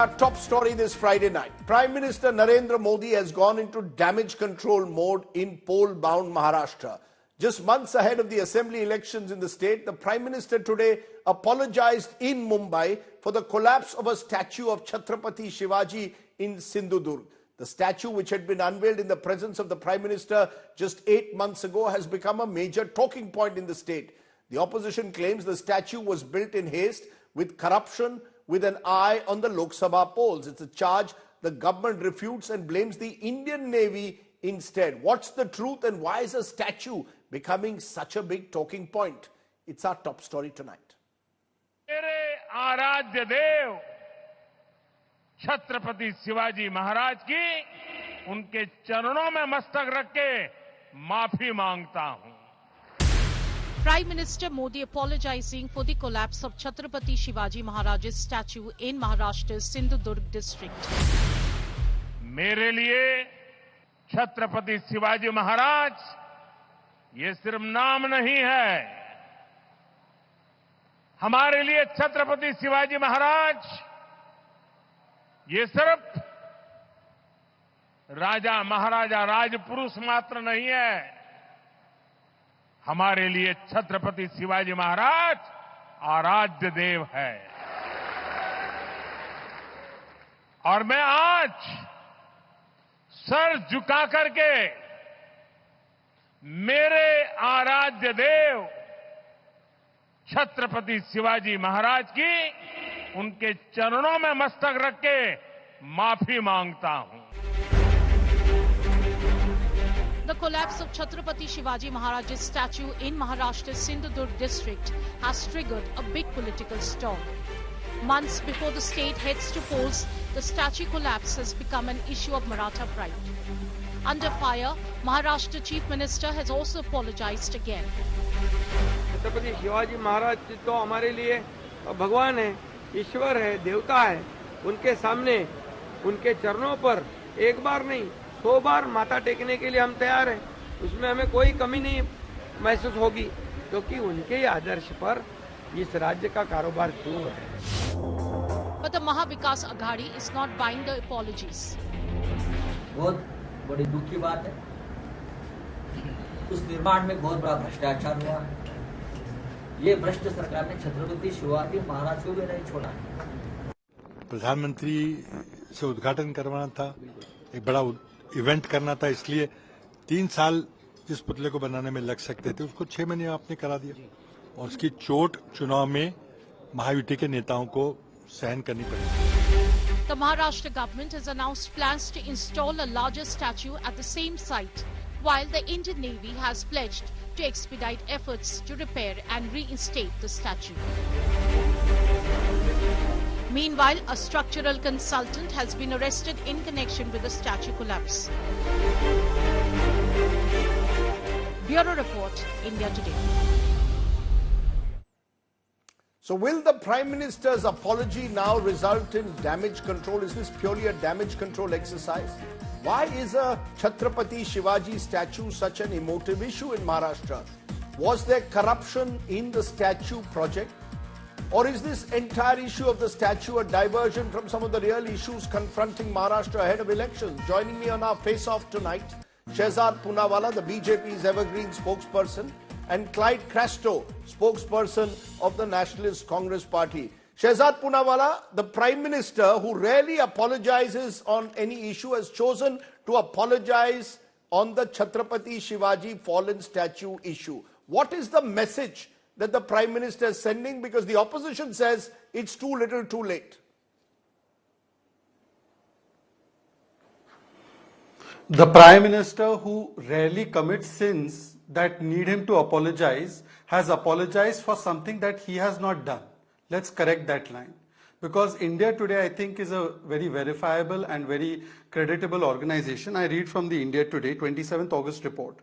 Our top story this Friday night. Prime Minister Narendra Modi has gone into damage control mode in poll-bound Maharashtra. Just months ahead of the assembly elections in the state, the Prime Minister today apologized in Mumbai for the collapse of a statue of Chhatrapati Shivaji in Sindhudurg. The statue, which had been unveiled in the presence of the Prime Minister just 8 months ago, has become a major talking point in the state. The opposition claims the statue was built in haste with corruption, with an eye on the Lok Sabha polls. It's a charge the government refutes and blames the Indian Navy instead. What's the truth and why is a statue becoming such a big talking point? It's our top story tonight. मेरे आराध्य देव छत्रपति शिवाजी महाराज की उनके चरणों में मस्तक रख के माफी मांगता हूं. Prime Minister Modi apologizing for the collapse of Chhatrapati Shivaji Maharaj's statue in Maharashtra's Sindhudurg district. मेरे लिए छत्रपति शिवाजी महाराज ये सिर्फ नाम नहीं है. हमारे लिए छत्रपति शिवाजी महाराज ये सिर्फ राजा महाराजा राजपुरुष मात्र नहीं है. हमारे लिए छत्रपति शिवाजी महाराज आराध्य देव है. और मैं आज सर झुका करके मेरे आराध्य देव छत्रपति शिवाजी महाराज की उनके चरणों में मस्तक रख के माफी मांगता हूं. The collapse of Chhatrapati Shivaji Maharaj's statue in Maharashtra's Sindhudurg district has triggered a big political storm. Months before the state heads to polls, the statue collapse has become an issue of Maratha pride. Under fire, Maharashtra Chief Minister has also apologized again. Chhatrapati Shivaji Maharaj तो हमारे लिए भगवान है, ईश्वर है, देवता है. उनके सामने, उनके चरणों पर एक बार नहीं 100 बार माथा टेकने के लिए हम तैयार हैं. उसमें हमें कोई कमी नहीं महसूस होगी, क्योंकि उनके ही आदर्श पर इस राज्य का कारोबार शुरू है. But the Mahavikas Aghadi is not buying the apologies. बहुत बड़ी दुख की बात है. उस निर्माण में बहुत बड़ा भ्रष्टाचार हुआ. ये भ्रष्ट सरकार ने छत्रपति शिवाजी महाराज को भी नहीं छोड़ा. प्रधानमंत्री से उद्घाटन करवाना था, एक बड़ा इवेंट करना था, इसलिए 3 साल जिस पुतले को बनाने में लग सकते थे उसको 6 महीने आपने करा दिया. और उसकी चोट चुनाव में महायुति के नेताओं को सहन करनी पड़ी. The Maharashtra government has announced plans to install a larger statue at the same site, while the Indian Navy has pledged to expedite efforts to repair and reinstate the statue. Meanwhile, a structural consultant has been arrested in connection with the statue collapse. Bureau Report, India Today. So will the Prime Minister's apology now result in damage control? Is this purely a damage control exercise? Why is a Chhatrapati Shivaji statue such an emotive issue in Maharashtra? Was there corruption in the statue project? Or is this entire issue of the statue a diversion from some of the real issues confronting Maharashtra ahead of elections? Joining me on our face-off tonight, Shehzad Poonawalla, the BJP's Evergreen spokesperson, and Clyde Crasto, spokesperson of the Nationalist Congress Party. Shehzad Poonawalla, the Prime Minister, who rarely apologizes on any issue, has chosen to apologize on the Chhatrapati Shivaji fallen statue issue. What is the message that the Prime Minister is sending? Because the opposition says it's too little too late. The Prime Minister, who rarely commits sins that need him to apologize, has apologized for something that he has not done. Let's correct that line. Because India Today, I think, is a very verifiable and very creditable organization. I read from the India Today 27th August report.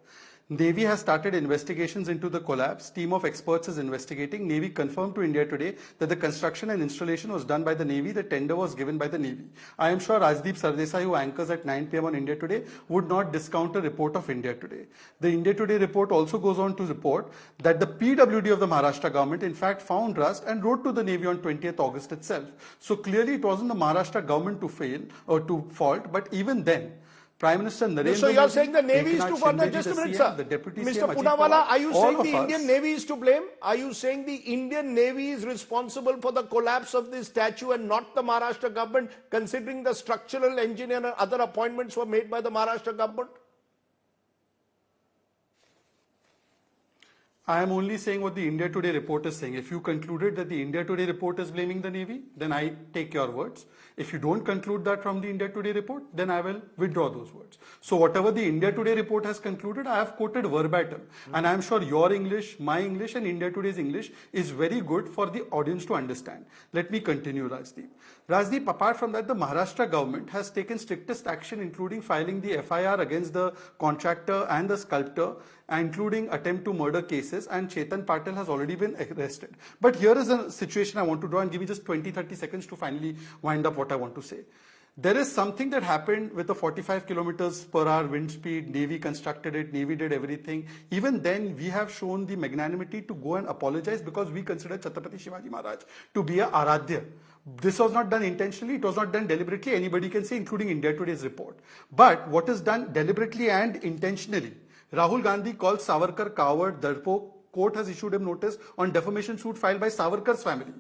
Navy has started investigations into the collapse. Team of experts is investigating. Navy confirmed to India Today that the construction and installation was done by the Navy. The tender was given by the Navy. I am sure Rajdeep Sardesai, who anchors at 9 p.m. on India Today, would not discount a report of India Today. The India Today report also goes on to report that the PWD of the Maharashtra government in fact found rust and wrote to the Navy on 20th August itself. So clearly it wasn't the Maharashtra government to fail or to fault, but even then, Prime Minister Narendra So you are Modi, saying the Navy is to fault? Shinde ji, Just a the minute, CM, sir. the Deputy Mr. CM, Ajit Poonawalla, Pawar, are you all saying of the us- Indian Navy is to blame? Are you saying the Indian Navy is responsible for the collapse of this statue and not the Maharashtra government, considering the structural engineer and other appointments were made by the Maharashtra government? I am only saying what the India Today report is saying. If you concluded that the India Today report is blaming the Navy, then I take your words. If you don't conclude that from the India Today report, then I will withdraw those words. So whatever the India Today report has concluded, I have quoted verbatim. And I am sure your English, my English and India Today's English is very good for the audience to understand. Let me continue, Rajdeep. Rajdeep, apart from that, the Maharashtra government has taken strictest action, including filing the FIR against the contractor and the sculptor, including attempt to murder cases, and Chetan Patel has already been arrested. But here is a situation I want to draw, and give me just 20-30 seconds to finally wind up what I want to say. There is something that happened with the 45 kilometers per hour wind speed. Navy constructed it, Navy did everything. Even then, we have shown the magnanimity to go and apologize because we consider Chhatrapati Shivaji Maharaj to be a Aradhya. This was not done intentionally, it was not done deliberately, anybody can say, including India Today's report. But what is done deliberately and intentionally? Rahul Gandhi called Savarkar coward, Darpok. Court has issued him notice on defamation suit filed by Savarkar's family.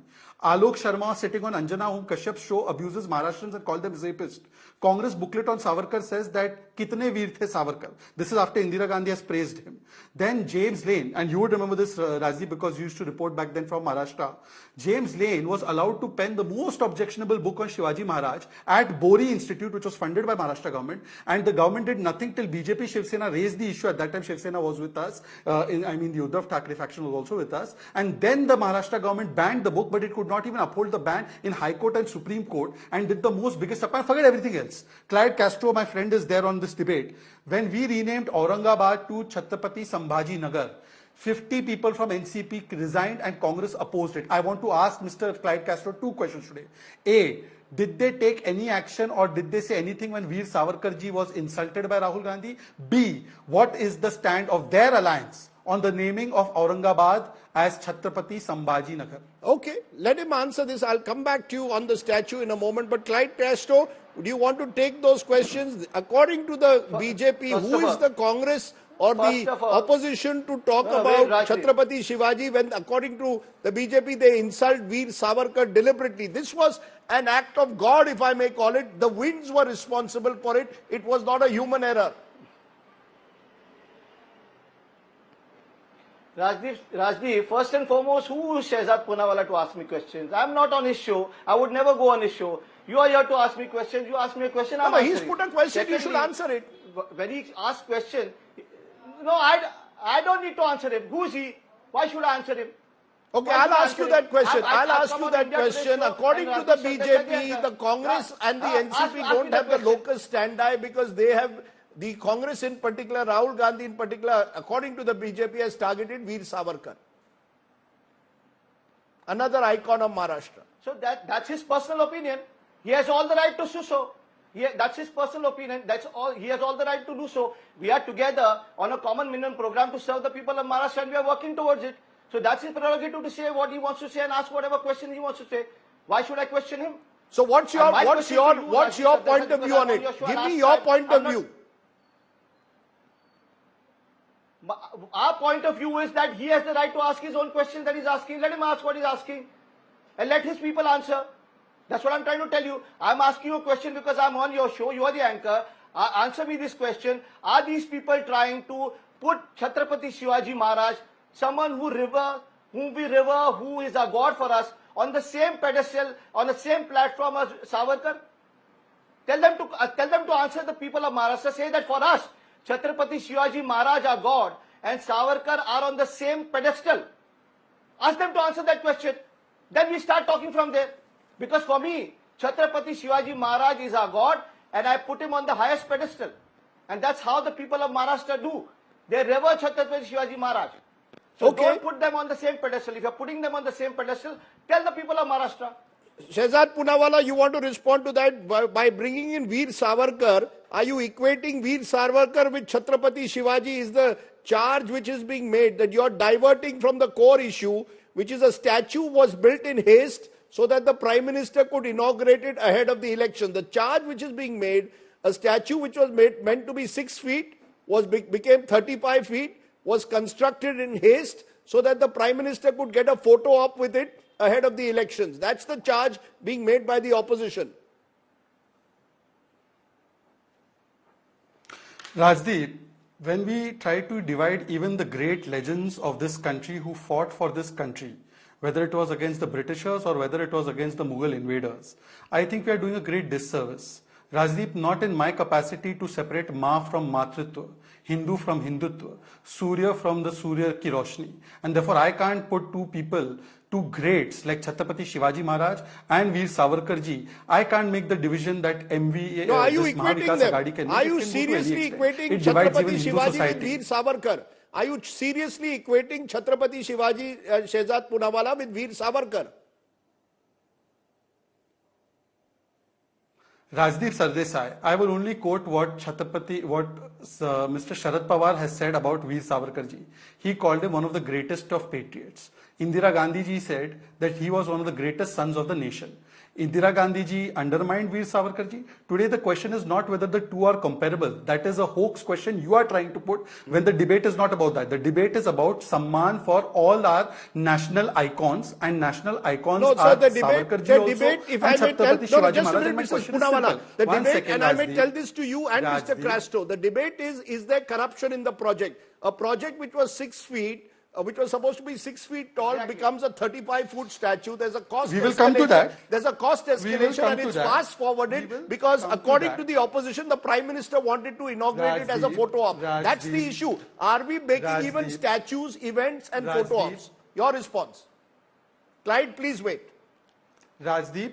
Alok Sharma sitting on Anjana, whom Kashyap's show abuses Maharashtrians and called them rapists. Congress booklet on Savarkar says that kitne veer the Savarkar. This is after Indira Gandhi has praised him. Then James Lane, and you would remember this, Raji, because you used to report back then from Maharashtra. James Lane was allowed to pen the most objectionable book on Shivaji Maharaj at Bori Institute, which was funded by Maharashtra government, and the government did nothing till BJP Shiv Sena raised the issue. At that time, Shiv Sena was with us. The Uddhav Thackeray faction was also with us. And then the Maharashtra government banned the book, but it could not even uphold the ban in High Court and Supreme Court, and did the most biggest appeal. Forget everything else. Clyde Castro, my friend, is there on this debate. When we renamed Aurangabad to Chhatrapati Sambhaji Nagar, 50 people from NCP resigned and Congress opposed it. I want to ask Mr. Clyde Castro two questions today. A, did they take any action or did they say anything when Veer Savarkarji was insulted by Rahul Gandhi? B, what is the stand of their alliance on the naming of Aurangabad as Chhatrapati Sambhaji Nagar? Okay, let him answer this. I'll come back to you on the statue in a moment. But Clyde Castro, do you want to take those questions? According to the BJP, who is the Congress or the opposition to talk about Chhatrapati Shivaji when, according to the BJP, they insult Veer Savarkar deliberately? This was an act of God, if I may call it. The winds were responsible for it. It was not a human error. Rajdeep, first and foremost, who is Shehzad Poonawalla to ask me questions? I'm not on his show. I would never go on his show. You are here to ask me questions. You ask me a question, I'm answering. He's put a question, Secondly, you should answer it. When he asks question, no, I don't need to answer him. Who is he? Why should I answer him? Okay, I'll ask you that question. I'll ask you that question. According to the BJP, the Congress and the NCP don't have the locus standi because they have, the Congress in particular, Rahul Gandhi in particular, according to the BJP, has targeted Veer Savarkar, another icon of Maharashtra. So that's his personal opinion. He has all the right to do so. That's his personal opinion. That's all. He has all the right to do so. We are together on a common minimum program to serve the people of Maharashtra, and we are working towards it. So that's his prerogative to say what he wants to say and ask whatever question he wants to say. Why should I question him? So what's your point of view on it? Give me your point of view. Our point of view is that he has the right to ask his own questions that he's asking. Let him ask what he's asking, and let his people answer. That's what I'm trying to tell you. I'm asking you a question because I'm on your show. You are the anchor. Answer me this question. Are these people trying to put Chhatrapati Shivaji Maharaj, someone whom we revere, who is a god for us, on the same pedestal, on the same platform as Savarkar? Tell them to answer the people of Maharashtra. Say that for us, Chhatrapati Shivaji Maharaj are god and Savarkar are on the same pedestal. Ask them to answer that question. Then we start talking from there. Because for me, Chhatrapati Shivaji Maharaj is our god and I put him on the highest pedestal. And that's how the people of Maharashtra do. They revere Chhatrapati Shivaji Maharaj. So Okay. don't put them on the same pedestal. If you're putting them on the same pedestal, tell the people of Maharashtra. Shehzad Poonawalla, you want to respond to that by bringing in Veer Savarkar? Are you equating Veer Savarkar with Chhatrapati Shivaji? Is the charge which is being made that you're diverting from the core issue, which is a statue was built in haste so that the Prime Minister could inaugurate it ahead of the election? The charge which is being made, a statue which was meant to be 6 feet, became 35 feet, was constructed in haste so that the Prime Minister could get a photo op with it ahead of the elections. That's the charge being made by the opposition. Rajdeep, when we try to divide even the great legends of this country who fought for this country, whether it was against the Britishers or whether it was against the Mughal invaders, I think we are doing a great disservice. Rajdeep, not in my capacity to separate Ma from Matritva, Hindu from Hindutva, Surya from the Surya ki Roshni. And therefore I can't put two people, two greats like Chhatrapati Shivaji Maharaj and Veer Savarkar ji. I can't make the division that MV, No, are you this equating Mahavikas them? Aghadi can make. Are It you can go to any seriously extent. equating It divides Chhatrapati even Hindu Shivaji with society. Veer Savarkar? Are you seriously equating Chhatrapati Shivaji, Shehzad Poonawalla with Veer Savarkar? Rajdeep Sardesai, I will only quote what Mr. Sharad Pawar has said about Veer Savarkar ji. He called him one of the greatest of patriots. Indira Gandhi ji said that he was one of the greatest sons of the nation. Indira Gandhi ji undermined Veer Savarkar ji. Today the question is not whether the two are comparable. That is a hoax question you are trying to put when the debate is not about that. The debate is about Samman for all our national icons, and national icons No, are sir, the debate, Savarkar ji also if I and may tell, Chhatrapati no, Shivaji just a Maharaj. minute, And my Mr. question is Poonawalla. simple. The One debate, second, and I may Rajdeep. tell this to you and Mr. Rajdeep. Crasto, the debate is there corruption in the project? A project which was 6 feet, which was supposed to be 6 feet tall, becomes a 35-foot statue. There's a cost We will come to escalation. that. There's a cost We will escalation come and to it's that. fast We will forwarded because come to according that. to the opposition, the Prime Minister wanted to inaugurate it as a Rajdeep, photo op. That's the Rajdeep, issue. Are we making even Rajdeep, statues, events and photo Rajdeep. ops? Your response. Clyde, please wait. Rajdeep,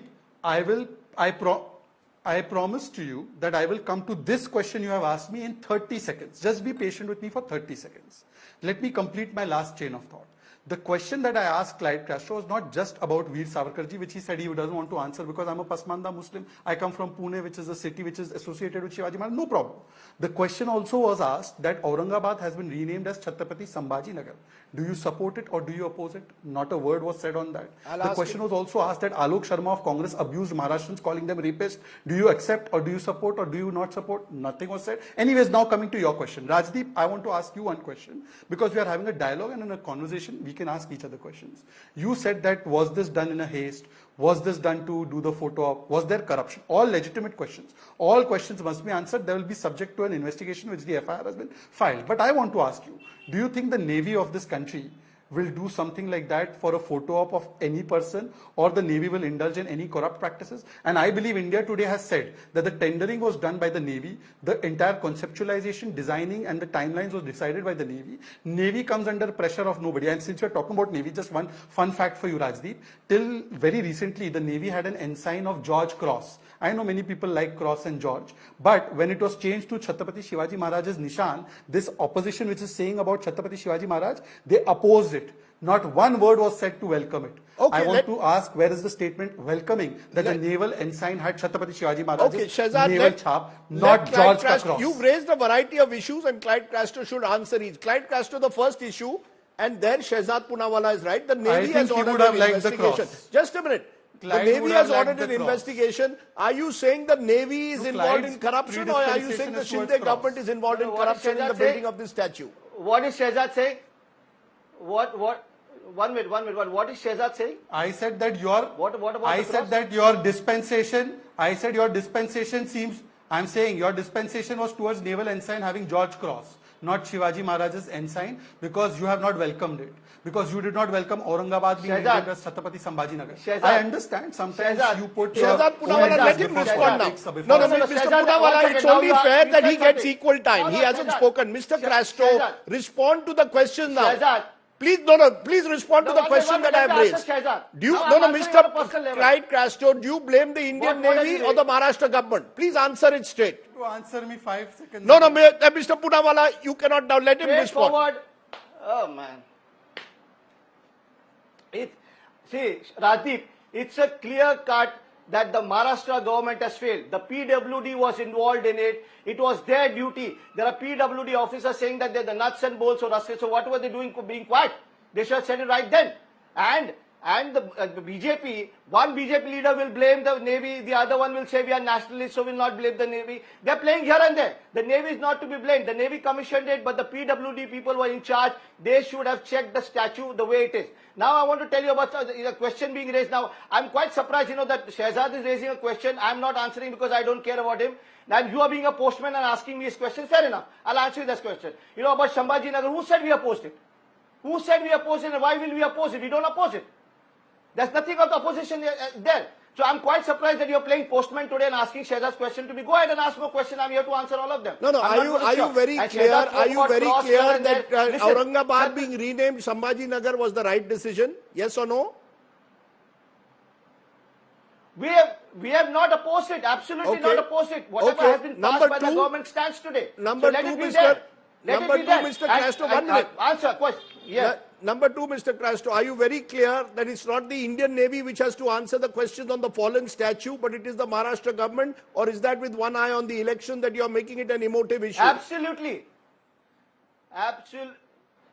I promise to you that I will come to this question you have asked me in 30 seconds. Just be patient with me for 30 seconds. Let me complete my last chain of thought. The question that I asked Clyde Castro was not just about Veer Savarkar ji, which he said he doesn't want to answer because I'm a Pasmanda Muslim. I come from Pune, which is a city which is associated with Shivaji Maharaj. No problem. The question also was asked that Aurangabad has been renamed as Chhatrapati Sambhaji Nagar. Do you support it or do you oppose it? Not a word was said on that. The question was also asked that Alok Sharma of Congress abused Maharashtrians, calling them rapists. Do you accept or do you support or do you not support? Nothing was said. Anyways, now coming to your question. Rajdeep, I want to ask you one question because we are having a dialogue and in a conversation, we can ask each other questions. You said that was this done in a haste? Was this done to do the photo op? Was there corruption? All legitimate questions. All questions must be answered. They will be subject to an investigation which the FIR has been filed. But I want to ask you, do you think the Navy of this country will do something like that for a photo op of any person, or the Navy will indulge in any corrupt practices? And I believe India today has said that the tendering was done by the Navy, the entire conceptualization, designing and the timelines was decided by the Navy. Navy comes under pressure of nobody. And since we are talking about Navy, just one fun fact for you, Rajdeep. Till very recently, the Navy had an ensign of George Cross. I know many people like Cross and George, but when it was changed to Chhatrapati Shivaji Maharaj's Nishan, this opposition which is saying about Chhatrapati Shivaji Maharaj, they opposed it. Not one word was said to welcome it. Okay, I want to ask, where is the statement welcoming that the naval ensign had Chhatrapati Shivaji Maharaj's Okay, Shehzad, naval chap, not George ka cross? You've raised a variety of issues and Clyde Castro should answer each. Clyde Castro, the first issue, and there Shehzad Poonawalla is right. The Navy has think he ordered would have an liked the investigation. cross. Just a minute. Clyde the Navy would has have liked ordered the an cross. investigation. Are you saying the Navy is No, involved Clyde's in corruption, or are you saying the predispensation is towards Shinde cross. government is involved in No, what is corruption in the Shehzad building saying? of this statue? What is Shehzad saying? One minute. What is Shehzad saying? I said that your What about I the said cross? that your dispensation. I said your dispensation seems. I'm saying your dispensation was towards naval ensign having George Cross, not Shivaji Maharaj's ensign, because you have not welcomed it. Because you did not welcome Aurangabad being Shehzad. named as Chhatrapati Sambhaji Nagar. Shehzad. I understand sometimes Shehzad. you put Shehzad Poonawalla, let him before respond now. politics or before- No, No, Mr. Shehzad, Poonawalla, one it's second. Now only you fair said that he gets something. equal time. No, He no, hasn't Shehzad. spoken. Mr. Castro, Shehzad. respond to the questions now. Shehzad. Please respond to the question that I have raised. Do you, Mr. Clyde Castro, do you blame the Indian Navy or the Maharashtra government? Please answer it straight. To answer me 5 seconds. No, Mr. Poonawala, you cannot now let him respond. Forward. Oh man. See, Rajdeep, it's a clear cut that the Maharashtra government has failed. The PWD was involved in it. It was their duty. There are PWD officers saying that they're the nuts and bolts of Russia. So what were they doing for being quiet? They should have said it right then. And the BJP, one BJP leader will blame the Navy, the other one will say we are nationalists, so will not blame the Navy. They're playing here and there. The Navy is not to be blamed. The Navy commissioned it, but the PWD people were in charge. They should have checked the statute the way it is. Now I want to tell you about the question being raised now. I'm quite surprised, that Shehzad is raising a question. I'm not answering because I don't care about him. Now you are being a postman and asking me this question. Fair enough. I'll answer you this question. About Shambhaji Nagar, who said we opposed it? Who said we oppose it and why will we oppose it? We don't oppose it. There's nothing of the opposition there. So I'm quite surprised that you're playing postman today and asking Shehzad's question to me. Go ahead and ask more questions. I'm here to answer all of them. No. Are you very clear that Aurangabad being renamed Shambhaji Nagar was the right decision? Yes or no? We have not opposed it. Absolutely not opposed it. Whatever has been passed by the government stands today. Number two, Mr. Castro, 1 minute. Answer question. Yeah. Number two, Mr. Castro, are you very clear that it's not the Indian Navy which has to answer the questions on the fallen statue, but it is the Maharashtra government? Or is that with one eye on the election that you're making it an emotive issue? Absolutely.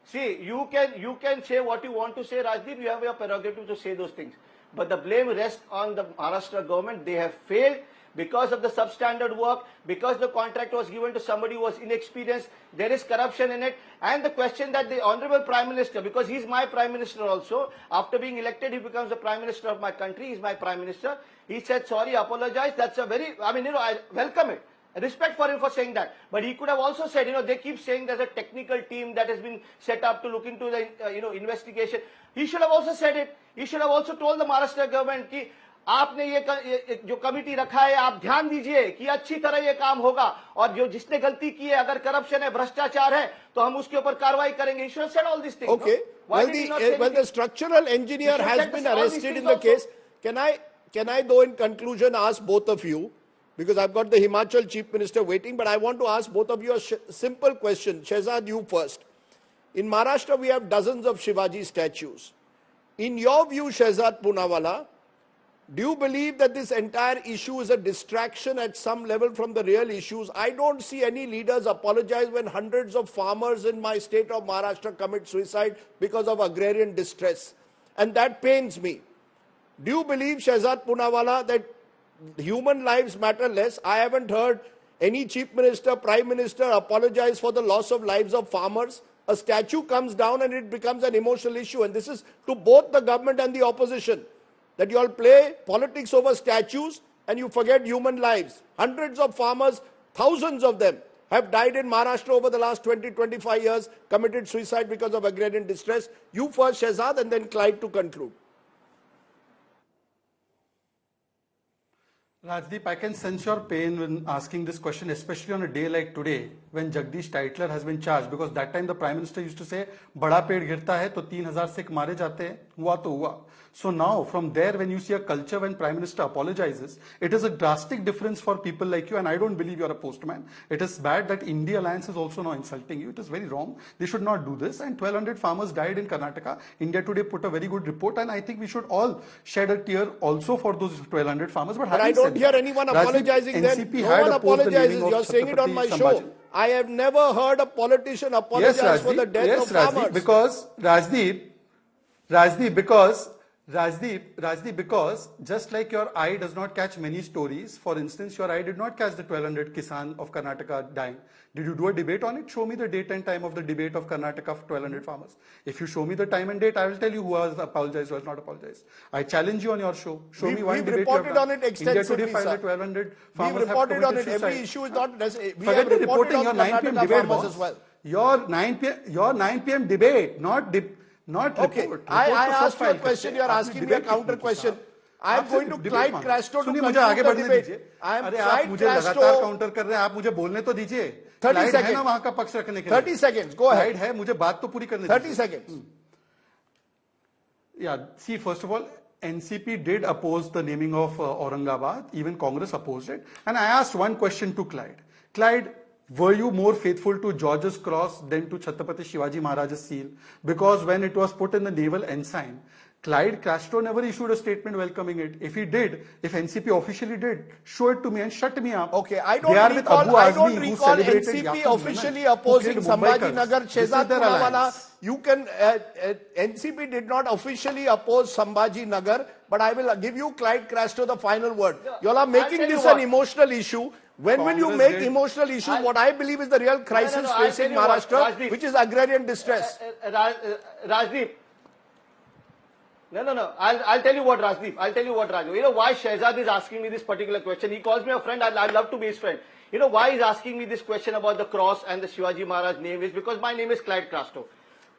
See, you can say what you want to say, Rajdeep. You have your prerogative to say those things. But the blame rests on the Maharashtra government. They have failed because of the substandard work, because the contract was given to somebody who was inexperienced. There is corruption in it. And the question that the Honorable Prime Minister, because he's my Prime Minister also, after being elected, he becomes the Prime Minister of my country. He's my Prime Minister. He said, sorry, apologize. That's a very, I welcome it. Respect for him for saying that. But he could have also said, they keep saying there's a technical team that has been set up to look into the, investigation. He should have also said it. He should have also told the Maharashtra government कि आपने ये जो committee रखा है आप ध्यान दीजिए कि अच्छी तरह ये काम होगा और जो जिसने गलती की है अगर करप्शन है भ्रष्टाचार है तो हम उसके ऊपर कार्रवाई करेंगे. He should have said all these things. Okay. Well, the structural engineer has been arrested in the case. Can I though in conclusion ask both of you, because I've got the Himachal Chief Minister waiting, but I want to ask both of you a simple question. Shehzad, you first. In Maharashtra, we have dozens of Shivaji statues. In your view, Shehzad Poonawala, do you believe that this entire issue is a distraction at some level from the real issues? I don't see any leaders apologize when hundreds of farmers in my state of Maharashtra commit suicide because of agrarian distress. And that pains me. Do you believe, Shehzad Poonawala, that human lives matter less? I haven't heard any chief minister, prime minister apologize for the loss of lives of farmers. A statue comes down and it becomes an emotional issue. And this is to both the government and the opposition, that you all play politics over statues and you forget human lives. Hundreds of farmers, thousands of them, have died in Maharashtra over the last 20-25 years, committed suicide because of agrarian distress. You first, Shehzad, and then Clyde to conclude. Rajdeep, I can sense your pain when asking this question, especially on a day like today, when Jagdish Tytler has been charged, because that time the Prime Minister used to say, बड़ा पेड़ गिरता है तो 3,000 सिख मारे जाते हैं, हुआ तो हुआ. So now, from there, when you see a culture when Prime Minister apologizes, it is a drastic difference for people like you, and I don't believe you are a postman. It is bad that India Alliance is also now insulting you. It is very wrong. They should not do this. And 1,200 farmers died in Karnataka. India Today put a very good report, and I think we should all shed a tear also for those 1,200 farmers. But I don't hear anyone apologizing then. No one apologizes. You're saying it on my show. I have never heard a politician apologize for the death of farmers. Because Rajdeep, because just like your eye does not catch many stories, for instance, your eye did not catch the 1,200 Kisan of Karnataka dying. Did you do a debate on it? Show me the date and time of the debate of Karnataka of 1,200 farmers. If you show me the time and date, I will tell you who has apologized, who has not apologized. I challenge you on your show. Show me one debate you have done. We've reported on it extensively, India Today filed 1,200 farmers. We've reported on it. Suicide. Every issue is not necessary. We Forget have reported reporting on your 9 p.m. Karnataka debate, farmers as well. Your 9 p.m. debate, not okay. report. I asked you a question, you are asking me a counter question. I am going to Clyde Castro to conclude the debate. I am Clyde Castro. Counter कर रहे हैं, आप मुझे बोलने तो दीजिए. 30 seconds. है ना वहां का पक्ष रखने के लिए. 30 seconds. Go ahead. है, मुझे बात तो पूरी करने 30 seconds. Yeah, see, first of all, NCP did oppose the naming of Aurangabad. Even Congress opposed it. And I asked one question to Clyde. Clyde, were you more faithful to George's cross than to Chhatrapati Shivaji Maharaj's seal? Because when it was put in the naval ensign, Clyde Castro never issued a statement welcoming it. If he did, if NCP officially did, show it to me and shut me up. Okay, I don't recall NCP officially opposing Sambhaji Nagar. Shehzad Poonawala, you can, NCP did not officially oppose Sambhaji Nagar, but I will give you, Clyde Castro, the final word. You all are making this an emotional issue. When will you make emotional issues what I believe is the real crisis facing Maharashtra, which is agrarian distress? Rajdeep. No. I'll tell you what, Rajdeep. You know why Shehzad is asking me this particular question? He calls me a friend. I'd love to be his friend. You know why he's asking me this question about the cross and the Shivaji Maharaj name is because my name is Clyde Castro.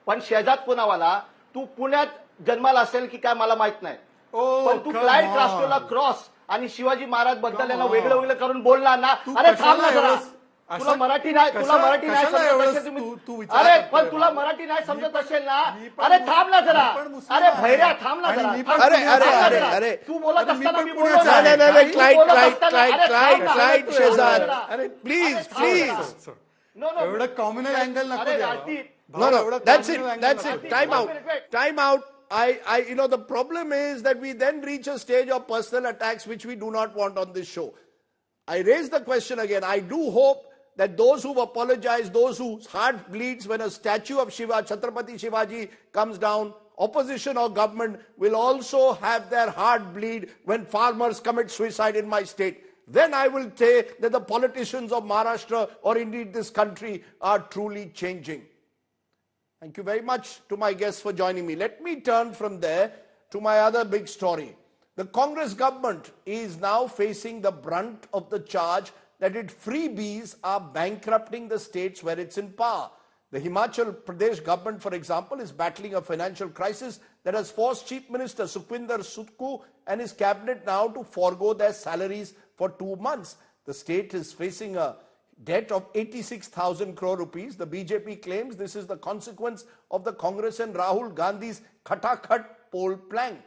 पण Shehzad Poonawala, तू पुण्यात जन्माला असेल की काय मला माहित नाही. पण तू क्लाइड क्रास्टोला क्रॉस आणि शिवाजी महाराज बद्दल यांना वेगळं वेगळं करून बोलला ना. अरे थांब ना जरा. तुला मराठी नाही समजत असेल तुम्ही. अरे पण तुला मराठी नाही समजत असेल ना. अरे थांब ना जरा. अरे भैऱ्या थांब ना जरा. अरे तू बोलत असताना मी बोललो नाही. क्लाइड शेहजाद. अरे प्लीज. No. एवढं कॉम्युनल अँगल नको द्यावं. No, that's it. Time out. You know, the problem is that we then reach a stage of personal attacks which we do not want on this show. I raise the question again. I do hope that those who've apologized, those whose heart bleeds when a statue of Chhatrapati Shivaji comes down, opposition or government will also have their heart bleed when farmers commit suicide in my state. Then I will say that the politicians of Maharashtra or indeed this country are truly changing. Thank you very much to my guests for joining me. Let me turn from there to my other big story. The Congress government is now facing the brunt of the charge that its freebies are bankrupting the states where it's in power. The Himachal Pradesh government, for example, is battling a financial crisis that has forced Chief Minister Sukhwinder Sukhu and his cabinet now to forego their salaries for 2 months. The state is facing a debt of 86,000 crore rupees. The BJP claims this is the consequence of the Congress and Rahul Gandhi's khatakhat poll plank.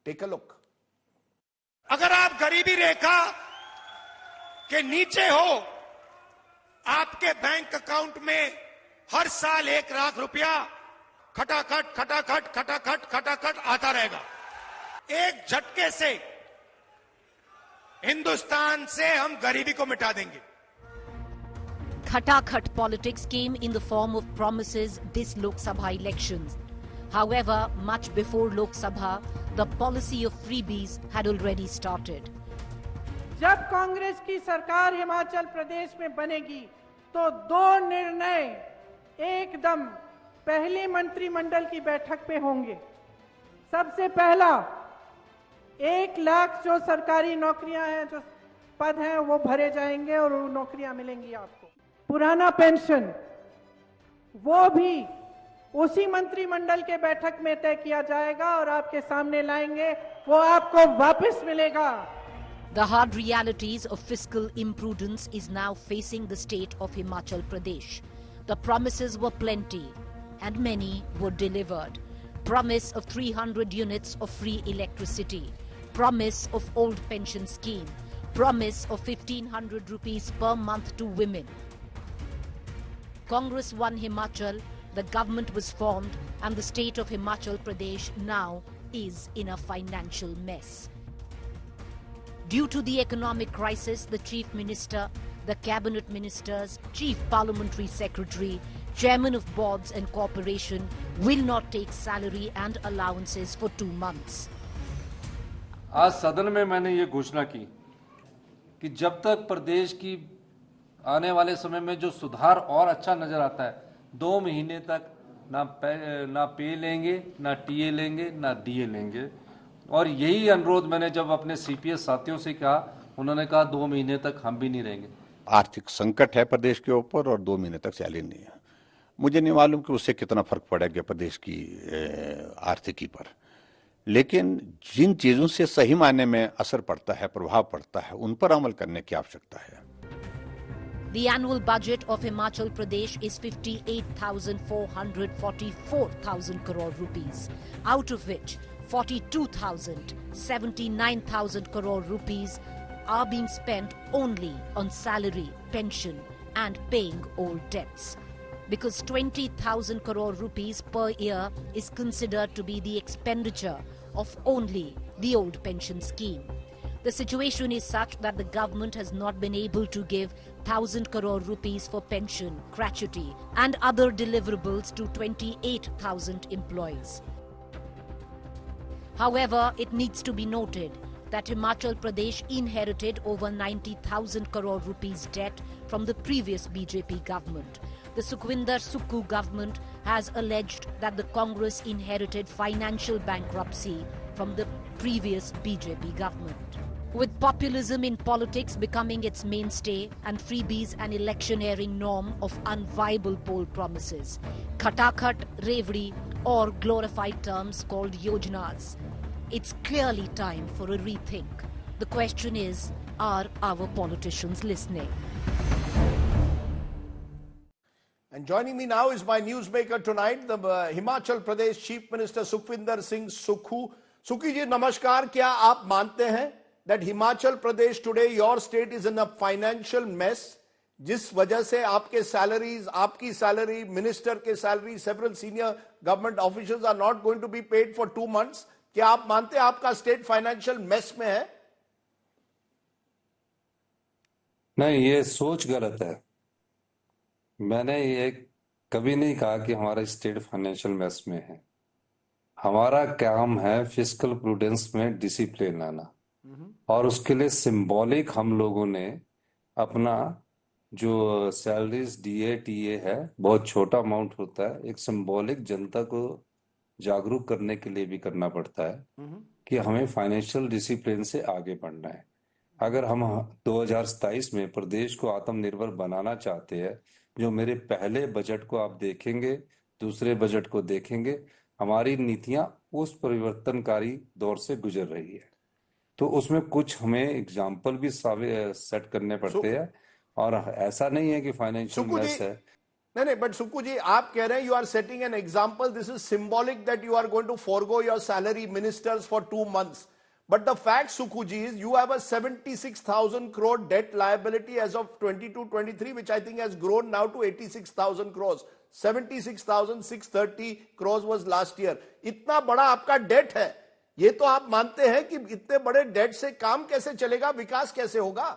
Take a look. अगर आप गरीबी रेखा के नीचे हो, आपके bank account में हर साल 1 लाख रुपया खटाखट आता रहेगा. एक झटके से हिंदुस्तान से हम गरीबी को मिटा देंगे. Khatakhat politics came in the form of promises this Lok Sabha elections. However, much before Lok Sabha, the policy of freebies had already started. जब कांग्रेस की सरकार हिमाचल प्रदेश में बनेगी तो 2 निर्णय एकदम पहली मंत्रिमंडल की बैठक पे होंगे. सबसे पहला 1 लाख जो सरकारी नौकरियां हैं, जो पद हैं, वो भरे जाएंगे और वो नौकरियां मिलेंगी आपको. पुराना पेंशन वो भी उसी मंत्रिमंडल के बैठक में तय किया जाएगा और आपके सामने लाएंगे, वो आपको वापस मिलेगा. The hard realities of fiscal imprudence is now facing the state of Himachal Pradesh. The promises were plenty and many were delivered. Promise of 300 units of free electricity, promise of old pension scheme, promise of 1,500 rupees per month to women. Congress won Himachal, the government was formed, and the state of Himachal Pradesh now is in a financial mess. Due to the economic crisis, the Chief Minister, the Cabinet Ministers, Chief Parliamentary Secretary, Chairman of Boards and Corporation will not take salary and allowances for 2 months. आज सदन में मैंने ये घोषणा की कि जब तक प्रदेश की आने वाले समय में जो सुधार और अच्छा नजर आता है, 2 महीने तक ना पे लेंगे, ना टीए लेंगे, ना डीए लेंगे. और यही अनुरोध मैंने जब अपने सीपीएस साथियों से कहा, उन्होंने कहा 2 महीने तक हम भी नहीं रहेंगे. आर्थिक संकट है प्रदेश के ऊपर और 2 महीने तक सैलरी नहीं है. मुझे नहीं मालूम कि उससे कितना फर्क पड़ेगा प्रदेश की आर्थिकी पर, लेकिन जिन चीजों से सही मायने में असर पड़ता है, प्रभाव पड़ता है, उन पर अमल करने की आवश्यकता है. The annual budget of Himachal Pradesh is 58,444,000 crore rupees, out of which 79,000 crore rupees are being spent only on salary, pension and paying old debts. Because 20,000 crore rupees per year is considered to be the expenditure of only the old pension scheme. The situation is such that the government has not been able to give 1,000 crore rupees for pension, gratuity and other deliverables to 28,000 employees. However, it needs to be noted that Himachal Pradesh inherited over 90,000 crore rupees debt from the previous BJP government. The Sukhwinder Sukhu government has alleged that the Congress inherited financial bankruptcy from the previous BJP government. With populism in politics becoming its mainstay and freebies an electioneering norm of unviable poll promises, khatakhat, revdi or glorified terms called yojnas, it's clearly time for a rethink. The question is, are our politicians listening? And joining me now is my newsmaker tonight, the Himachal Pradesh Chief Minister Sukhwinder Singh Sukhu. Sukhi ji, namaskar. Kya aap mante hain that Himachal Pradesh today, your state is in a financial mess, जिस वजह से आपके salaries, आपकी salary, minister के salary, several senior government officials are not going to be paid for 2 months? क्या आप मानते हैं आपका state financial mess में है? नहीं, ये सोच गलत है। मैंने ये कभी नहीं कहा कि हमारा स्टेट फाइनेंशियल मेस में है। हमारा काम है फिस्कल प्रूडेंस में डिसिप्लिन लाना, और उसके लिए सिंबॉलिक हम लोगों ने अपना जो सैलरीज डीए टीए है, बहुत छोटा अमाउंट होता है, एक सिंबॉलिक जनता को जागरूक करने के लिए भी करना पड़ता है कि हमें फाइनेंशियल डिसिप्लिन से आगे बढ़ना है। अगर हम 2027 में प्रदेश को आत्मनिर्भर बनाना चाहते हैं, जो मेरे पहले बजट को आप देखेंगे, दूसरे बजट को देखेंगे, हमारी नीतियां उस परिवर्तनकारी दौर से गुजर रही है। तो उसमें कुछ हमें एग्जाम्पल भी सेट करने पड़ते हैं, और ऐसा नहीं है कि फाइनेंशियल मेस है। नहीं, बट सुक्कू जी, आप कह रहे हैं you are setting an example, this is symbolic that you are going to forgo your salary ministers for 2 months. But the fact, Sukhu ji, is you have a 76,000 crore debt liability as of 22-23, which I think has grown now to 86,000 crores. 76,630 crores was last year. इतना बड़ा आपका date है, ये तो आप मानते हैं कि इतने बड़े डेट से काम कैसे चलेगा, विकास कैसे होगा?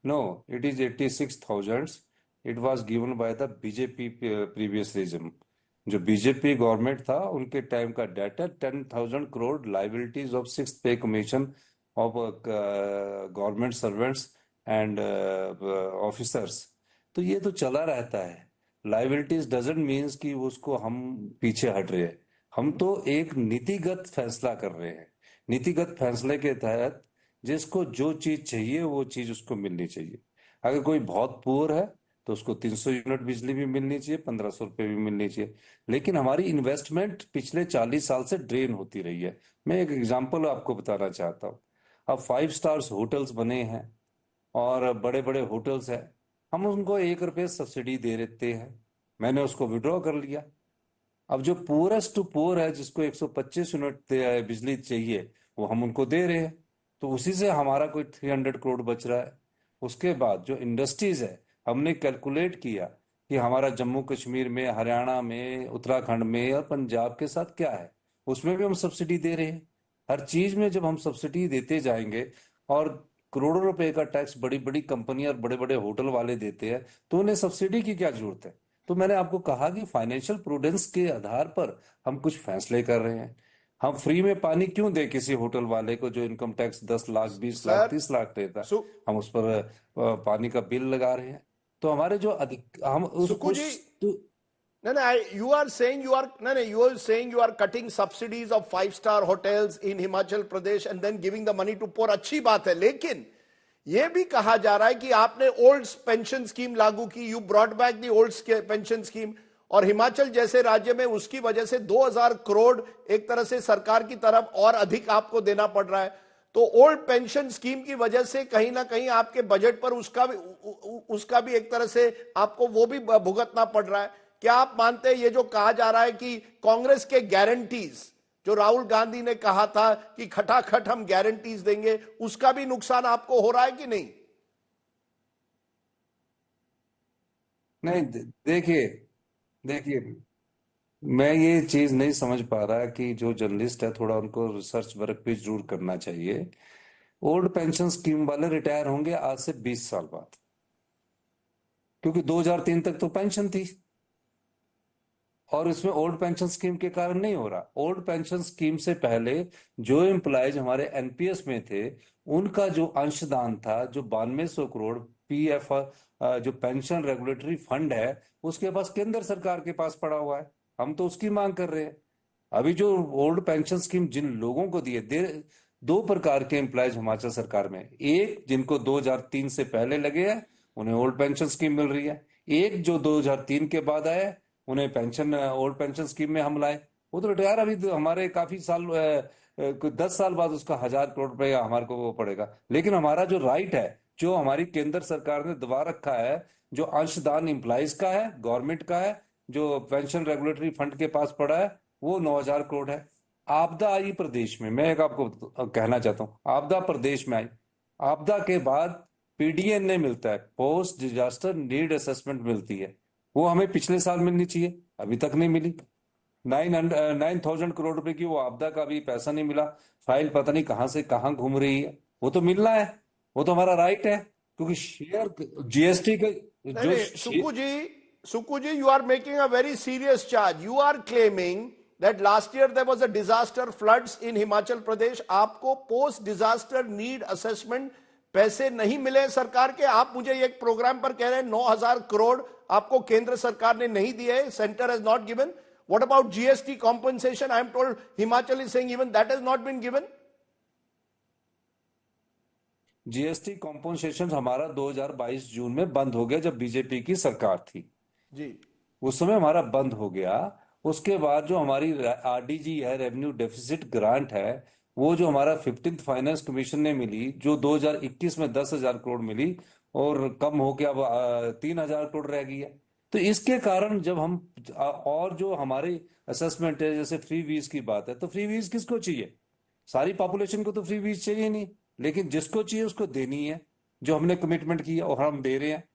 No, it is 86,000. It was given by the BJP previous regime. जो बीजेपी गवर्नमेंट था उनके टाइम का डेट है 10,000 करोड़ लाइबिलिटीज ऑफ 6th पे commission of government servants and officers. तो ये तो चला रहता है। लाइबिलिटीज डजंट मीन्स कि उसको हम पीछे हट रहे हैं, हम तो एक नीतिगत फैसला कर रहे हैं। नीतिगत फैसले के तहत जिसको जो चीज चाहिए वो चीज उसको मिलनी चाहिए। अगर कोई बहुत पुअर है तो उसको 300 यूनिट बिजली भी मिलनी चाहिए, 1500 रुपए भी मिलनी चाहिए। लेकिन हमारी इन्वेस्टमेंट पिछले 40 साल से ड्रेन होती रही है। मैं एक एग्जांपल आपको बताना चाहता हूँ। अब 5 स्टार्स होटल्स बने हैं और बड़े बड़े होटल्स हैं, हम उनको 1 रुपये सब्सिडी दे देते हैं। मैंने उसको विड्रॉ कर लिया। अब जो पुअरेस्ट टू पुअर है, जिसको 125 यूनिट बिजली चाहिए, वो हम उनको दे रहे हैं। तो उसी से हमारा कोई 300 करोड़ बच रहा है। उसके बाद जो इंडस्ट्रीज है, हमने कैलकुलेट किया कि हमारा जम्मू कश्मीर में, हरियाणा में, उत्तराखंड में और पंजाब के साथ क्या है, उसमें भी हम सब्सिडी दे रहे हैं। हर चीज में जब हम सब्सिडी देते जाएंगे और करोड़ों रुपए का टैक्स बड़ी बड़ी कंपनी और बड़े बड़े होटल वाले देते हैं, तो उन्हें सब्सिडी की क्या जरूरत है? तो मैंने आपको कहा कि फाइनेंशियल प्रूडेंस के आधार पर हम कुछ फैसले कर रहे हैं। हम फ्री में पानी क्यों दे किसी होटल वाले को जो इनकम टैक्स 10 लाख, 20 लाख, 30 लाख देता है? हम उस पर पानी का बिल लगा रहे हैं। तो हमारे जो हम उसको you are saying you are cutting subsidies of 5-star hotels in Himachal Pradesh and then giving the money to poor. अच्छी बात है, लेकिन ये भी कहा जा रहा है कि आपने ओल्ड पेंशन स्कीम लागू की, you brought back the old pension scheme, और हिमाचल जैसे राज्य में उसकी वजह से 2000 करोड़ एक तरह से सरकार की तरफ और अधिक आपको देना पड़ रहा है। तो ओल्ड पेंशन स्कीम की वजह से कहीं ना कहीं आपके बजट पर उसका भी एक तरह से आपको वो भी भुगतना पड़ रहा है। क्या आप मानते हैं ये जो कहा जा रहा है कि कांग्रेस के गारंटीज जो राहुल गांधी ने कहा था कि खटाखट हम गारंटीज देंगे, उसका भी नुकसान आपको हो रहा है कि नहीं? नहीं, देखिए मैं ये चीज नहीं समझ पा रहा कि जो जर्नलिस्ट है थोड़ा उनको रिसर्च वर्क भी जरूर करना चाहिए। ओल्ड पेंशन स्कीम वाले रिटायर होंगे आज से 20 साल बाद, क्योंकि 2003 तक तो पेंशन थी और इसमें ओल्ड पेंशन स्कीम के कारण नहीं हो रहा। ओल्ड पेंशन स्कीम से पहले जो एम्प्लॉयज हमारे एनपीएस में थे उनका जो अंशदान था, जो 9200 करोड़ पीएफ जो पेंशन रेगुलेटरी फंड है, उसके पास केंद्र सरकार के पास पड़ा हुआ है। हम तो उसकी मांग कर रहे हैं। अभी जो ओल्ड पेंशन स्कीम जिन लोगों को दिए, दो प्रकार के एम्प्लॉयज हिमाचल सरकार में, एक जिनको 2003 से पहले लगे हैं उन्हें ओल्ड पेंशन स्कीम मिल रही है, एक जो 2003 के बाद आए उन्हें पेंशन ओल्ड पेंशन स्कीम में हम लाए। वो तो रिटायर अभी तो हमारे काफी साल 10 साल बाद उसका 1000 करोड़ रुपए हमारे को वो पड़ेगा। लेकिन हमारा जो राइट है, जो हमारी केंद्र सरकार ने दबा रखा है, जो अंशदान एम्प्लॉयज का है, गवर्नमेंट का है, जो पेंशन रेगुलेटरी फंड के पास पड़ा है, वो 9000 करोड़ है। आपदा आई प्रदेश में, मैं एक आपको कहना चाहता हूँ, आपदा प्रदेश में आई, आपदा के बाद पीडीएन ने मिलता है, पोस्ट डिजास्टर नीड असेसमेंट मिलती है, वो हमें पिछले साल मिलनी चाहिए, अभी तक नहीं मिली। 9,000 करोड़ रुपए की वो आपदा का भी पैसा नहीं मिला। फाइल पता नहीं कहां से कहां घूम रही है, वो तो मिलना है, वो तो हमारा राइट है, क्योंकि शेयर जीएसटी का जो Suku ji, you are making a very serious charge. You are claiming that last year there was a disaster, floods in Himachal Pradesh. आपको post disaster need assessment पैसे नहीं मिले सरकार के। आप मुझे एक प्रोग्राम पर कह रहे हैं 9,000 करोड़ आपको केंद्र सरकार ने नहीं दिए, centre has not given. What about GST compensation? I am told Himachal is saying even that has not been given. GST compensation हमारा 2022 जून में बंद हो गया जब बीजेपी की सरकार थी जी, उस समय हमारा बंद हो गया। उसके बाद जो हमारी आरडीजी है, रेवेन्यू डेफिसिट ग्रांट है, वो जो हमारा 15th फाइनेंस कमीशन ने मिली, जो 2021 में 10,000 करोड़ मिली और कम हो गया, अब 3,000 करोड़ रह गई है। तो इसके कारण जब हम और जो हमारी असेसमेंट है, जैसे फ्री वीज की बात है, तो फ्री वीज किसको चाहिए? सारी पॉपुलेशन को तो फ्री वीज चाहिए नहीं, लेकिन जिसको चाहिए उसको देनी है, जो हमने कमिटमेंट किया और हम दे रहे हैं।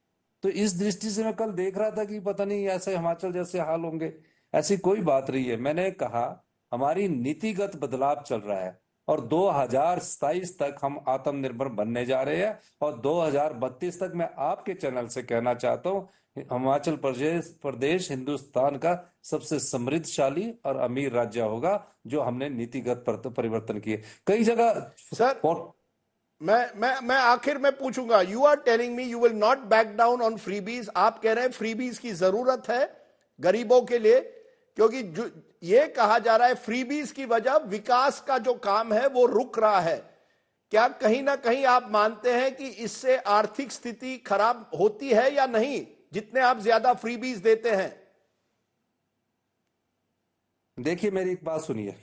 तो इस दृष्टि से मैं कल देख रहा था कि पता नहीं ऐसे हिमाचल जैसे हाल होंगे, ऐसी कोई बात नहीं है। मैंने कहा हमारी नीतिगत बदलाव चल रहा है और 2027 तक हम आत्मनिर्भर बनने जा रहे हैं और 2032 तक मैं आपके चैनल से कहना चाहता हूं हिमाचल प्रदेश हिंदुस्तान का सबसे समृद्धशाली और अमीर राज्य होगा, जो हमने नीतिगत परिवर्तन किए कई जगह। सर मैं आखिर में पूछूंगा, you are telling me you will not back down on freebies. आप कह रहे हैं फ्रीबीज की जरूरत है गरीबों के लिए, क्योंकि जो ये कहा जा रहा है फ्रीबीज की वजह विकास का जो काम है वो रुक रहा है। क्या कहीं ना कहीं आप मानते हैं कि इससे आर्थिक स्थिति खराब होती है या नहीं, जितने आप ज्यादा फ्रीबीज देते हैं? देखिए मेरी एक बात सुनिए,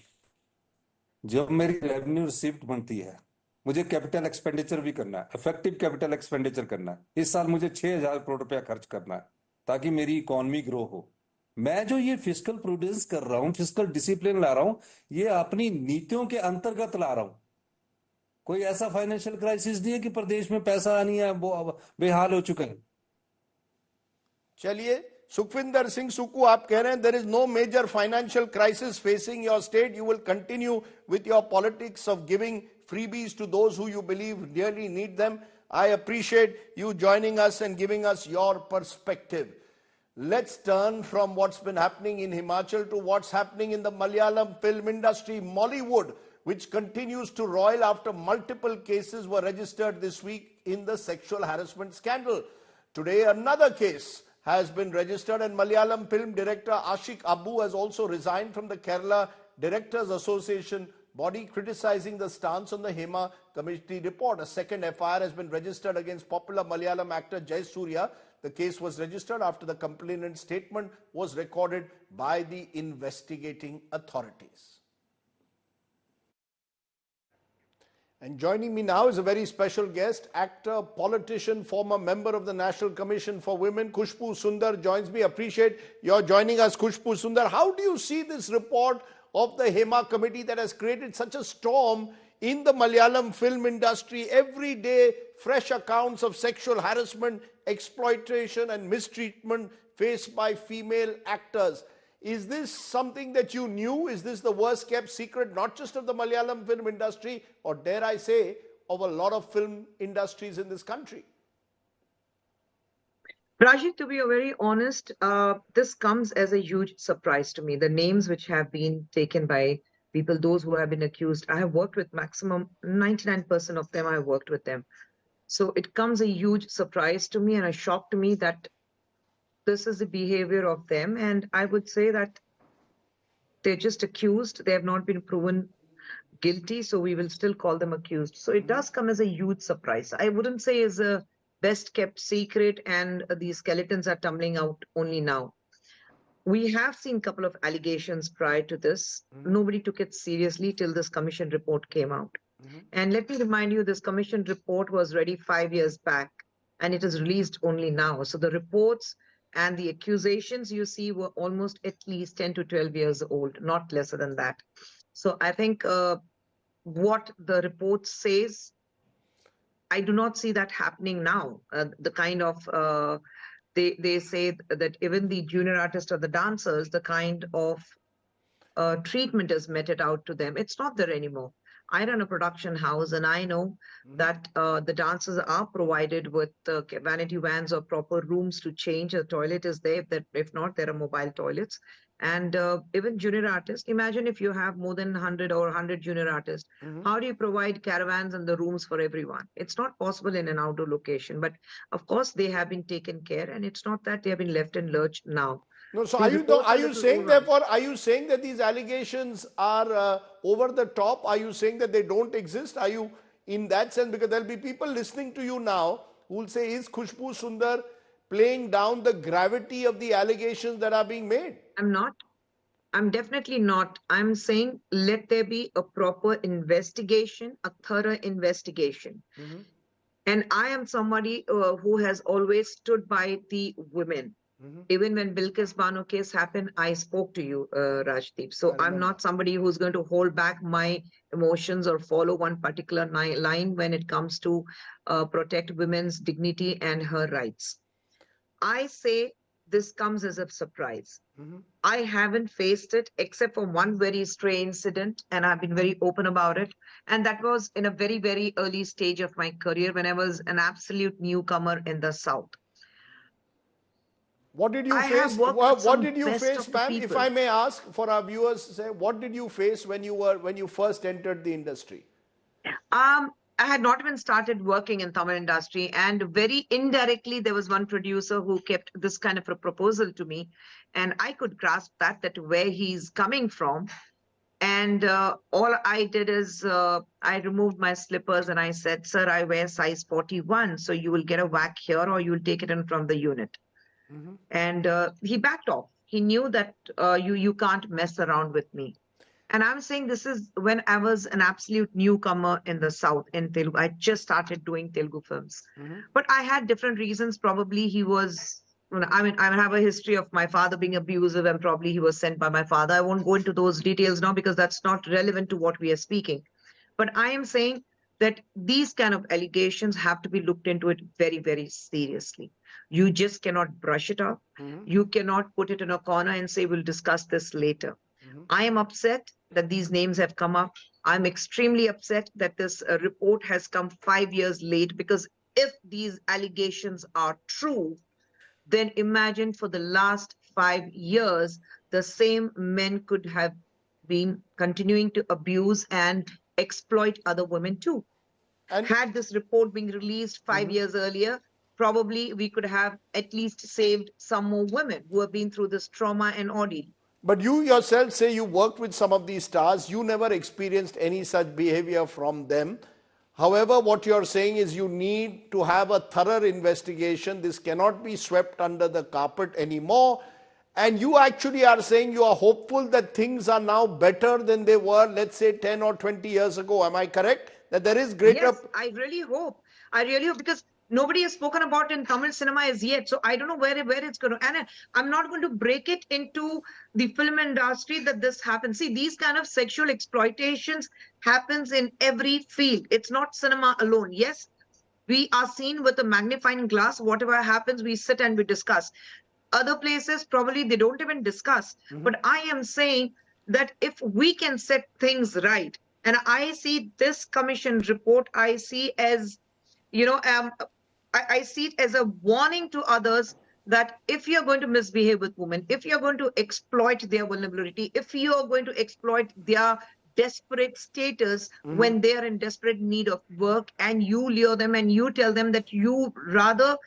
जब मेरी रेवेन्यू रिसिप्ट बनती है, मुझे कैपिटल एक्सपेंडिचर भी करना है, इफेक्टिव कैपिटल एक्सपेंडिचर करना है। इस साल मुझे 6,000 करोड़ रुपया खर्च करना है ताकि मेरी इकोनॉमी ग्रो हो। मैं जो ये फिस्कल प्रूडेंस कर रहा हूं, फिस्कल डिसिप्लिन ला रहा हूं, ये अपनी नीतियों के अंतर्गत ला रहा हूं। कोई ऐसा फाइनेंशियल क्राइसिस नहीं है कि प्रदेश में पैसा नहीं है, वो बेहाल हो चुका है। चलिए, सुखविंदर सिंह सुक्कू, आप कह रहे हैं there is no major financial crisis facing your state, you will continue with your politics of giving freebies to those who you believe really need them. I appreciate you joining us and giving us your perspective. Let's turn from what's been happening in Himachal to what's happening in the Malayalam film industry, Mollywood, which continues to roil after multiple cases were registered this week in the sexual harassment scandal. Today, another case has been registered, and Malayalam film director Ashik Abu has also resigned from the Kerala Directors Association body, criticizing the stance on the Hema Committee report. A second FIR has been registered against popular Malayalam actor Jay Surya. The case was registered after the complainant's statement was recorded by the investigating authorities. And joining me now is a very special guest, actor, politician, former member of the National Commission for Women, Khushbu Sundar joins me. Appreciate your joining us, Khushbu Sundar. How do you see this report of the Hema Committee that has created such a storm in the Malayalam film industry? Every day, fresh accounts of sexual harassment, exploitation and mistreatment faced by female actors. Is this something that you knew? Is this the worst kept secret, not just of the Malayalam film industry, or dare I say, of a lot of film industries in this country? Rajiv, to be very honest, this comes as a huge surprise to me. The names which have been taken by people, those who have been accused, I have worked with maximum 99% of them. I have worked with them. So it comes a huge surprise to me and a shock to me that this is the behavior of them. And I would say that they're just accused. They have not been proven guilty. So we will still call them accused. So it does come as a huge surprise. I wouldn't say is a best kept secret and these skeletons are tumbling out only now. We have seen a couple of allegations prior to this. Nobody took it seriously till this commission report came out. And let me remind you, this commission report was ready 5 years back and it is released only now. So the reports and the accusations you see were almost at least 10 to 12 years old, not lesser than that. So I think what the report says, I do not see that happening now. The kind of, they say that even the junior artists or the dancers, the kind of treatment is meted out to them. It's not there anymore. I run a production house and I know that the dancers are provided with vanity vans or proper rooms to change. A toilet is there. If not, there are mobile toilets. And even junior artists, imagine if you have more than 100 or 100 junior artists, how do you provide caravans and the rooms for everyone? It's not possible in an outdoor location, but of course they have been taken care and it's not that they have been left in lurch now. No, so are you saying therefore, are you saying that these allegations are over the top? Are you saying that they don't exist? Are you in that sense? Because there'll be people listening to you now who will say, is Khushbu Sundar playing down the gravity of the allegations that are being made? I'm not. I'm definitely not. I'm saying let there be a proper investigation, a thorough investigation. And I am somebody who has always stood by the women. Even when Bilkis Bano case happened, I spoke to you, Rajdeep. So I'm not somebody who's going to hold back my emotions or follow one particular line when it comes to protect women's dignity and her rights. I say this comes as a surprise. I haven't faced it except for one very stray incident, and I've been very open about it. And that was in a very, very early stage of my career when I was an absolute newcomer in the South. What did you face? What did you face, ma'am? If I may ask for our viewers, say, what did you face when you first entered the industry? I had not even started working in Tamil industry, and very indirectly there was one producer who kept this kind of a proposal to me, and I could grasp that where he's coming from. And all I did is I removed my slippers and I said, sir, I wear size 41, so you will get a whack here or you will take it in from the unit. And he backed off. He knew that you can't mess around with me. And I'm saying this is when I was an absolute newcomer in the South in Telugu. I just started doing Telugu films. But I had different reasons. Probably he was, I have a history of my father being abusive and probably he was sent by my father. I won't go into those details now because that's not relevant to what we are speaking. But I am saying that these kind of allegations have to be looked into it very, very seriously. You just cannot brush it off. You cannot put it in a corner and say, we'll discuss this later. I am upset that these names have come up. I'm extremely upset that this report has come 5 years late, because if these allegations are true, then imagine for the last 5 years, the same men could have been continuing to abuse and exploit other women too. And had this report been released 5 years earlier, probably we could have at least saved some more women who have been through this trauma and ordeal. But you yourself say you worked with some of these stars. You never experienced any such behavior from them. However, what you're saying is you need to have a thorough investigation. This cannot be swept under the carpet anymore. And you actually are saying you are hopeful that things are now better than they were, let's say, 10 or 20 years ago. Am I correct? that there is greater... Yes, I really hope, because nobody has spoken about in Tamil cinema as yet. So I don't know where it's going to, and I'm not going to break it into the film industry that this happens. See, these kind of sexual exploitations happens in every field. It's not cinema alone. Yes, we are seen with a magnifying glass. Whatever happens, we sit and we discuss. Other places, probably they don't even discuss. But I am saying that if we can set things right, and I see this commission report, I see as, I see it as a warning to others that if you're going to misbehave with women, if you're going to exploit their vulnerability, if you're going to exploit their desperate status when they're in desperate need of work, and you lure them and you tell them that you rather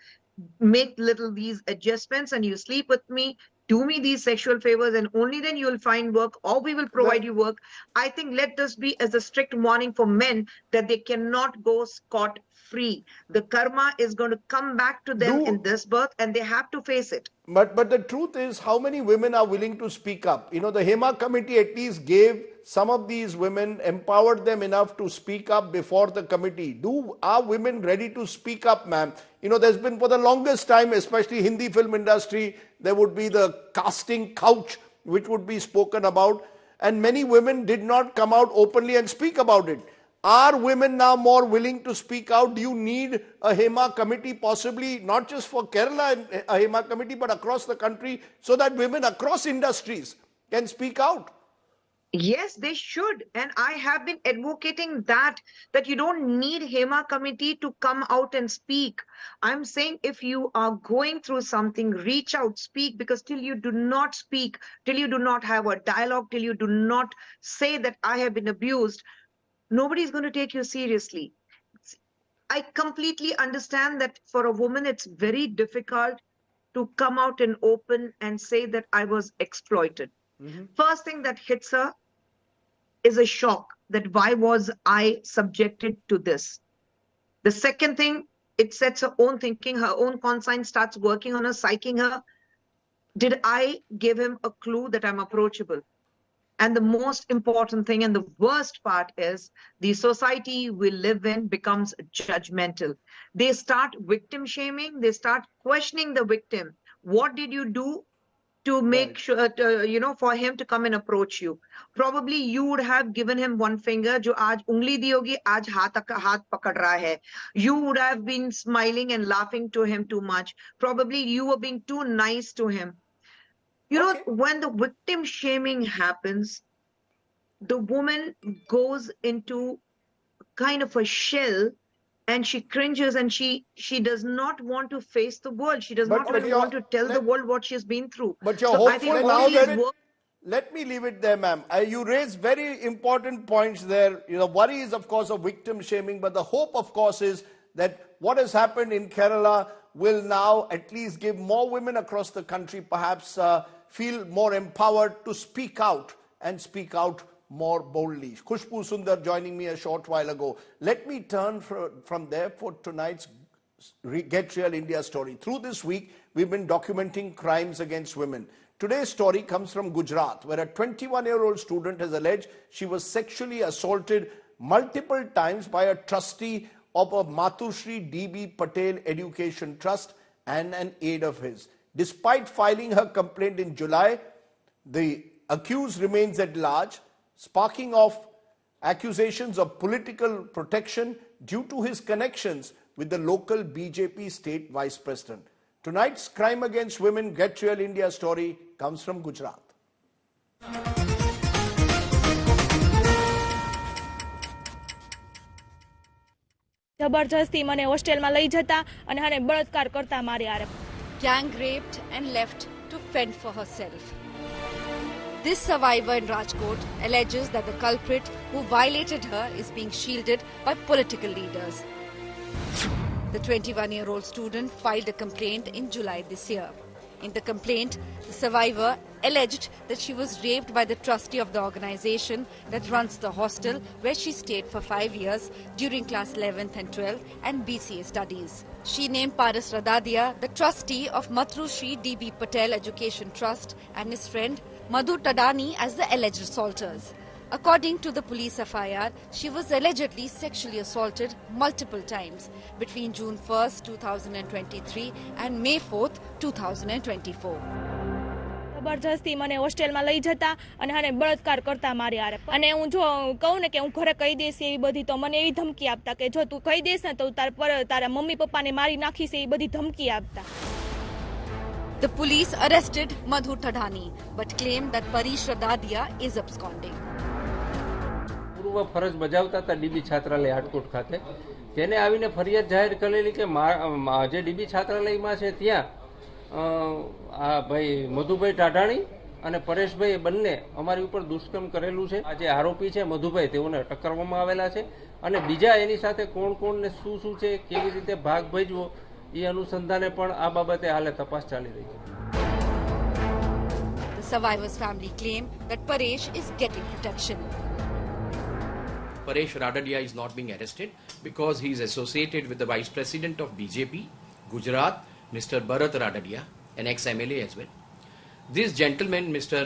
make these adjustments and you sleep with me, do me these sexual favors, and only then you will find work, or we will provide you work. I think let this be as a strict warning for men that they cannot go scot-free. The karma is going to come back to them in this birth, and they have to face it. But the truth is, how many women are willing to speak up? The Hema committee at least gave some of these women, empowered them enough to speak up before the committee. Are women ready to speak up, ma'am? There's been for the longest time, especially Hindi film industry, there would be the casting couch which would be spoken about, and many women did not come out openly and speak about it. Are women now more willing to speak out? Do you need a Hema committee, possibly not just for Kerala and a Hema committee, but across the country, so that women across industries can speak out? Yes, they should. And I have been advocating that you don't need Hema committee to come out and speak. I'm saying if you are going through something, reach out, speak, because till you do not speak, till you do not have a dialogue, till you do not say that I have been abused, nobody's going to take you seriously. I completely understand that for a woman, it's very difficult to come out in open and say that I was exploited. First thing that hits her is a shock that why was I subjected to this? The second thing, it sets her own thinking, her own conscience starts working on her, psyching her. Did I give him a clue that I'm approachable? And the most important thing and the worst part is the society we live in becomes judgmental. They start victim shaming. They start questioning the victim. What did you do to make sure, for him to come and approach you? Probably you would have given him one finger, jo aaj ungli di hogi, aaj haath pakad raha hai. You would have been smiling and laughing to him too much. Probably you were being too nice to him. When the victim shaming happens, the woman goes into kind of a shell, and she cringes, and she does not want to face the world. She does not want to tell the world what she's been through. But you're hopeful now that... Let me leave it there, ma'am. You raised very important points there. Worry is, of course, of victim shaming, but the hope, of course, is that what has happened in Kerala will now at least give more women across the country perhaps feel more empowered to speak out, and speak out more boldly. Khushbu Sundar joining me a short while ago. Let me turn from there for tonight's Get Real India story. Through this week, we've been documenting crimes against women. Today's story comes from Gujarat, where a 21-year-old student has alleged she was sexually assaulted multiple times by a trustee of a Matushri D.B. Patel Education Trust and an aide of his. Despite filing her complaint in July, the accused remains at large, sparking off accusations of political protection due to his connections with the local BJP state vice president. Tonight's Crime Against Women Get Real India story comes from Gujarat. જબરજસ્તી મને હોસ્ટેલમાં લઈ જતા અને મને બળાત્કાર કરતા માર્યા. Gang raped and left to fend for herself. This survivor in Rajkot alleges that the culprit who violated her is being shielded by political leaders. The 21-year-old student filed a complaint in July this year. In the complaint, the survivor alleged that she was raped by the trustee of the organization that runs the hostel where she stayed for 5 years during class 11th and 12th and BCA studies. She named Paras Radadia, the trustee of Matrushri D.B. Patel Education Trust, and his friend Madhu Tadani as the alleged assaulters. According to the police FIR, she was allegedly sexually assaulted multiple times between June 1st, 2023 and May 4th, 2024. જબરજસ્તી મને હોસ્ટેલમાં લઈ જતા અને હાને બળાત્કાર કરતા મારી હારે અને હું જો કહું ને કે હું ઘરે કહી દઈશ એવી બધી તો મને એવી ધમકી આપતા કે જો તું કહી દઈશ ને તો તારા મમ્મી પપ્પાને મારી નાખીશ એવી બધી ધમકી આપતા. The police arrested Madhu Thadani but claimed that Paresh Radadia is absconding. પૂર્વ ફરજ બજાવતા હતા ડીબી છાત્રાલય હાટકોટ ખાતે, તેને આવીને ફરિયાદ જાહેર કરેલી કે જે ડીબી છાત્રાલયમાં છે ત્યાં આ ભાઈ મધુભાઈ ટાઢાણી અને પરેશભાઈ બંને અમારી ઉપર દુષ્કર્મ કરેલું છે. આ જે આરોપી છે મધુભાઈ તેઓને અટક કરવામાં આવેલા છે અને બીજા એની સાથે કોણ કોણ ને શું છે કેવી રીતે ભાગ ભજવો એ અનુસંધાને પણ આ બાબતે હાલે તપાસ ચાલી રહી છે. The survivor's family claim that Paresh is getting protection. Paresh Radadia is not being arrested because he is associated with the Vice President of BJP, Gujarat, Mr. Bharat Radadia, an ex-MLA as well. This gentleman, Mr.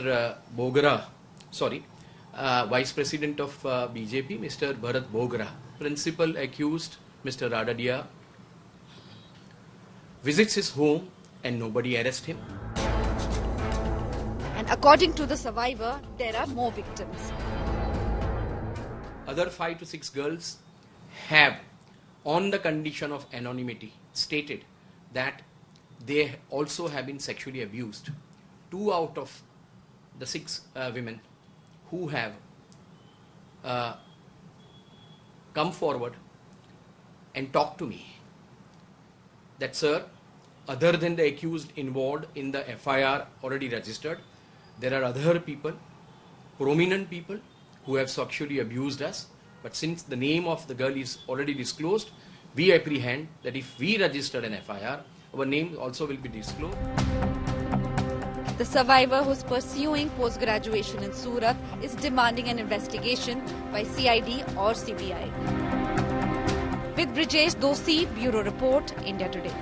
Vice President of BJP, Mr. Bharat Bogra, principal accused Mr. Radadia, visits his home and nobody arrests him. And according to the survivor, there are more victims. Other 5 to 6 girls have, on the condition of anonymity, stated that they also have been sexually abused. 2 out of the 6 women who have come forward and talked to me that, sir, other than the accused involved in the FIR already registered, there are other people, prominent people, who have sexually abused us. But since the name of the girl is already disclosed, we apprehend that if we register an FIR, our name also will be disclosed. The survivor, who is pursuing post-graduation in Surat, is demanding an investigation by CID or CBI. With Brijesh Doshi, Bureau Report, India Today.